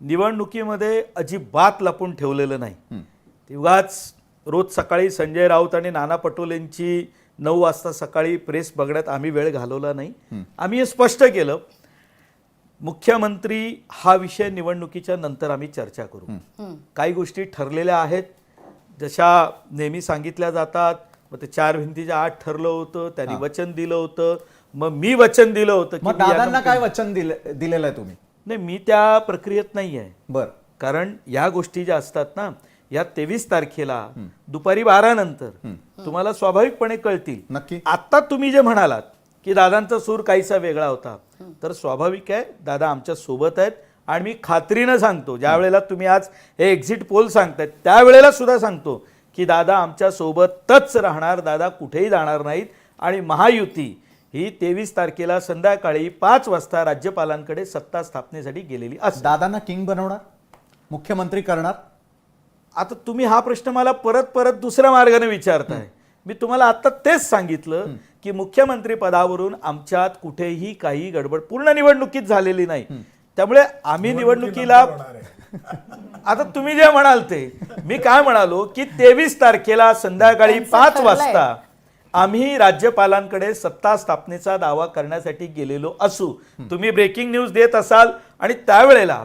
निवडणुकीमध्ये अजिबात लपून ठेवलेलं नाही. तेव्हाच रोज सकाळी संजय राऊत आणि नाना पटोलेंची 9 वाजता सकाळी प्रेस बघण्यात आम्ही वेळ घालवला नाही. आम्ही हे स्पष्ट केलं, मुख्यमंत्री हा विषय निवडणुकीच्या नंतर आम्ही चर्चा करू. काही गोष्टी ठरलेल्या आहेत, जशा नेहमी सांगितल्या जातात. मग ते 4 भिंतीच्या आत ठरलं होतं, त्यांनी वचन दिलं होतं, मग मी वचन दिलं होतं की दादांना काय वचन दिलेलं आहे तुम्ही? नाही, मी त्या प्रक्रियेत नाही आहे. बरं, कारण या गोष्टी ज्या असतात ना, या 23 तारखेला दुपारी 12 नंतर तुम्हाला स्वाभाविकपणे कळतील. नक्की. आता तुम्ही जे म्हणालात की दादांचा सूर काहीसा वेगळा होता, तर स्वाभाविक आहे, दादा आमच्या सोबत आहेत. आणि मी खात्रीनं सांगतो, ज्या वेळेला तुम्ही आज हे एक्झिट पोल सांगतायत त्यावेळेला सुद्धा सांगतो की दादा आमच्या सोबतच राहणार, दादा कुठेही जाणार नाहीत. आणि महायुती ही 23 तारखेला संध्याकाळी 5 वाजता राज्यपालांकडे सत्ता स्थापनेसाठी गेलेली असते. दादांना किंग बनवणार, मुख्यमंत्री करणार? आता तुम्ही हा प्रश्न मला परत परत दुसऱ्या मार्गाने विचारताय. मी तुम्हाला आता तेच सांगितलं की मुख्यमंत्री पदावरून आमच्यात कुठेही काही गडबड पूर्ण निवडणुकीत झालेली नाही. त्यामुळे आम्ही निवडणुकीला आता तुम्ही जे म्हणाल ते, मी काय म्हणालो की 23 तारखेला संध्याकाळी 5 वाजता आम्ही राज्यपालांकडे सत्ता स्थापनेचा दावा करण्यासाठी गेलेलो असू. तुम्ही ब्रेकिंग न्यूज देत असाल आणि त्यावेळेला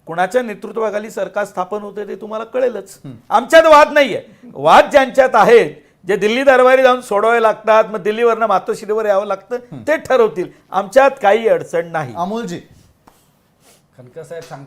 कुणाच्या नेतृत्वाखाली सरकार स्थापन होते ते तुम्हाला कळेलच. आमच्यात वाद नाहीये. वाद ज्यांच्यात आहेत, जे दिल्ली दरबारी जाऊन सोडवावे लागतात, मग दिल्लीवरनं मातोश्रीवर यावं लागतं, ते ठरवतील. आमच्यात काही अडचण नाही. अमोलजी, खनकर साहेब